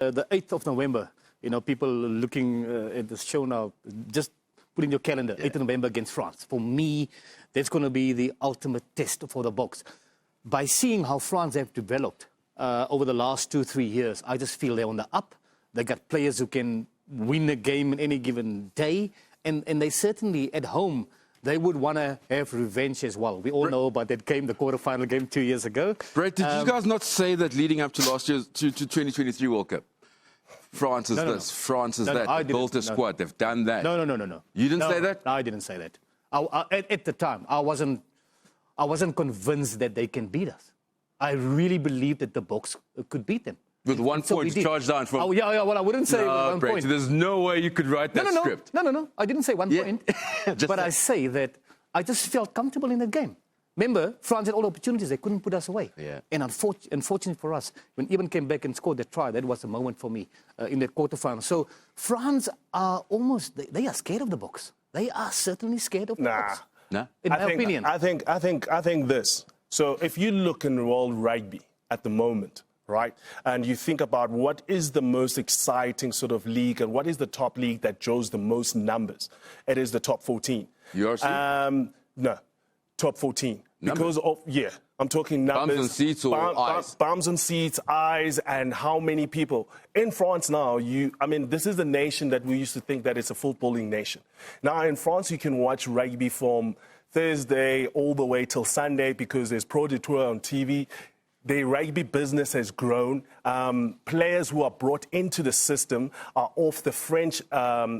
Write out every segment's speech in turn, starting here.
The 8th of November, people looking at the show now, just put in your calendar, 8th of November against France. For me, that's going to be the ultimate test for the Boks. By seeing how France have developed over the last 2-3 years, I just feel they're on the up. They got players who can win a game in any given day. And they certainly, at home, they would want to have revenge as well. We all know about that game, the quarterfinal game 2 years ago. Brett, did you guys not say that leading up to last year's to 2023 World Cup? France is this, France is that. They built a squad, they've done that. No. You didn't say that? No, I didn't say that. At the time, I wasn't convinced that they can beat us. I really believed that the Boks could beat them. With 1 point charged down from... Oh, yeah, well, I wouldn't say no, 1 Brett, point. There's no way you could write that script. No. I didn't say 1 point. But I say that I just felt comfortable in the game. Remember, France had all the opportunities. They couldn't put us away. Yeah. And unfortunately for us, when Eben came back and scored that try, that was the moment for me in that quarterfinal. So France are almost... They are scared of the Boks. They are certainly scared of the Boks. Nah. In my opinion. I think this. So if you look in world rugby at the moment, right, and you think about what is the most exciting sort of league and what is the top league that draws the most numbers, it is the top 14. URC? No, top 14. Because of, I'm talking numbers. Bums on seats or eyes? Bums on seats, eyes, and how many people. In France now, this is the nation that we used to think that it's a footballing nation. Now in France, you can watch rugby from Thursday all the way till Sunday because there's Pro de Tour on TV. The rugby business has grown. Players who are brought into the system are off the French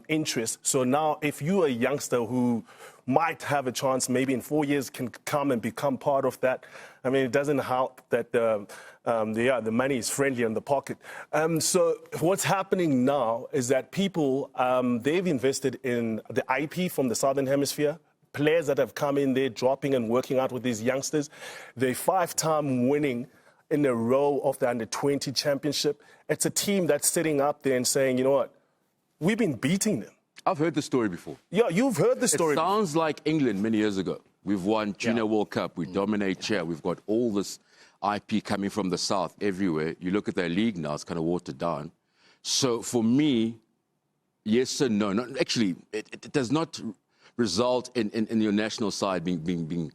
interest. So now if you're a youngster who might have a chance, maybe in 4 years can come and become part of that, it doesn't help that the money is friendly in the pocket. So what's happening now is that people, they've invested in the IP from the Southern Hemisphere. Players that have come in there, dropping and working out with these youngsters. They're 5-time winning in a row of the Under-20 championship. It's a team that's sitting up there and saying, you know what, we've been beating them. I've heard the story before. Yeah, you've heard the story. It sounds like England many years ago. We've won Junior World Cup. We dominate here. We've got all this IP coming from the South everywhere. You look at their league now, it's kind of watered down. So for me, yes and no. Actually, it does not result in your national side being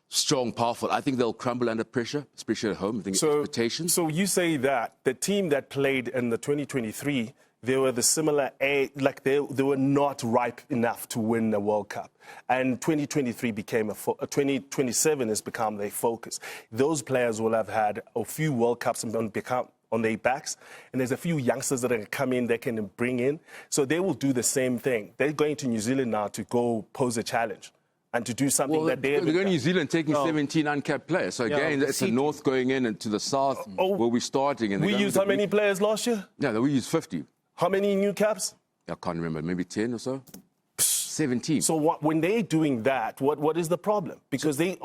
strong, powerful. I think they'll crumble under pressure, especially at home. I think expectations. So you say that the team that played in the 2023, they were the similar like they were not ripe enough to win the World Cup. And 2023 became 2027 has become their focus. Those players will have had a few World Cups and become on their backs, and there's a few youngsters that can come in, they can bring in. So they will do the same thing. They're going to New Zealand now to go pose a challenge and to do something that they're going to New Zealand taking 17 uncapped players. So again, it's the North going in and to the South where we're starting. And we used how many players last year? No, we used 50. How many new caps? I can't remember, maybe 10 or so. 17. So when they're doing that, what is the problem? Because they're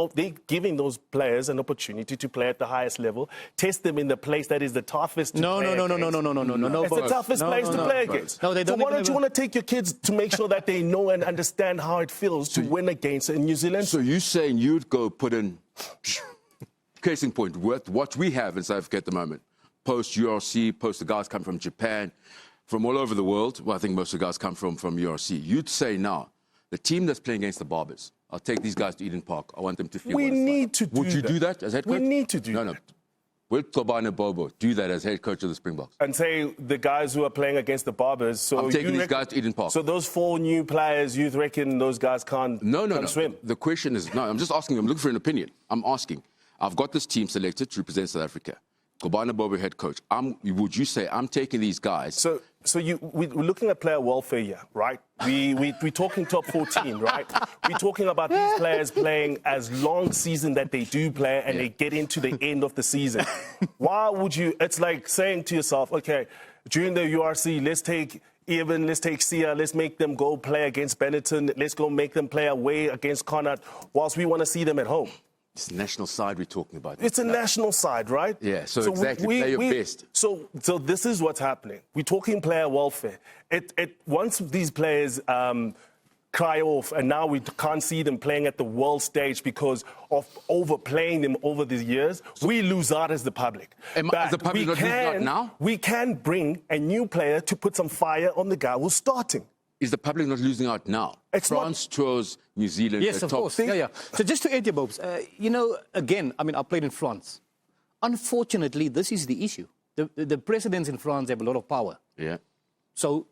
giving those players an opportunity to play at the highest level, test them in the place that is the toughest to play against. No. It's the toughest place to play against. No, they don't. So why don't you want to take your kids to make sure that they know and understand how it feels to win against New Zealand? So you're saying you'd go put in, case in point, what we have in South Africa at the moment, post-URC, post the guys come from Japan, from all over the world. Well, I think most of the guys come from URC. You'd say now, the team that's playing against the Barbers, I'll take these guys to Eden Park. I want them to feel we need to do that. Would you do that as head coach? We need to do that. No. Will Gcobani Bobo do that as head coach of the Springboks? And say the guys who are playing against the Barbers. So I'm taking these guys to Eden Park. So those 4 new players, you reckon those guys can't swim? The question is, no, I'm just asking, I'm looking for an opinion. I'm asking, I've got this team selected to represent South Africa. Gcobani Bobo head coach. Would you say I'm taking these guys? So we're looking at player welfare here, right? We're talking top 14, right? We're talking about these players playing as long season that they do play and they get into the end of the season. Why would you? It's like saying to yourself, okay, during the URC, let's take Eben, let's take Sia, let's make them go play against Benetton, let's go make them play away against Connacht, whilst we want to see them at home. It's the national side we're talking about. It's a national side, right? Yeah, so exactly, play your best. So this is what's happening. We're talking player welfare. Once these players cry off, and now we can't see them playing at the world stage because of overplaying them over the years, we lose out as the public. Is the public not losing out now? We can bring a new player to put some fire on the guy who's starting. Is the public not losing out now? It's France chose New Zealand. Yes, of course. Yeah. So just to add your Bobs, again, I mean, I played in France. Unfortunately, this is the issue. The presidents in France have a lot of power. Yeah. So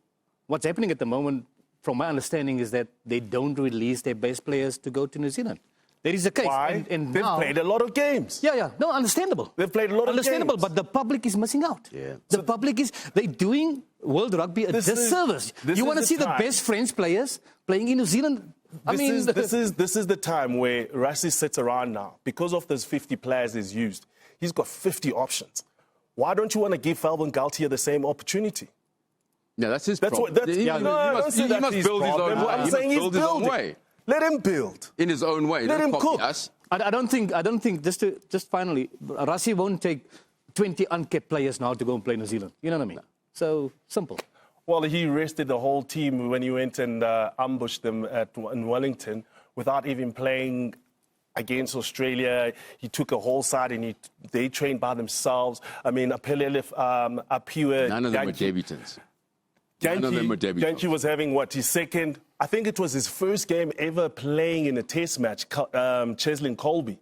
what's happening at the moment, from my understanding, is that they don't release their best players to go to New Zealand. That is the case. Why? And They've now, played a lot of games. Yeah. No, understandable. They've played a lot of games. Understandable, but the public is missing out. Yeah. The public is, they're doing World Rugby a disservice. You want to see the best French players playing in New Zealand? This is the time where Rassie sits around now. Because of those 50 players he's used, he's got 50 options. Why don't you want to give Fabien Galthié the same opportunity? Yeah, that's his problem. He must build his own way. I'm saying he's building. Let him build. In his own way. Let him cook. Us. I don't think just finally, Rassie won't take 20 unkept players now to go and play New Zealand. You know what I mean? So simple. Well, he rested the whole team when he went and ambushed them in Wellington without even playing against Australia. He took a whole side and they trained by themselves. I mean, Apiwa... None of them were debutants. Gcobani was having, his second... I think it was his first game ever playing in a test match, Cheslin Colby.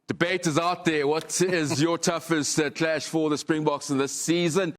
Debate is out there. What is your toughest clash for the Springboks in this season?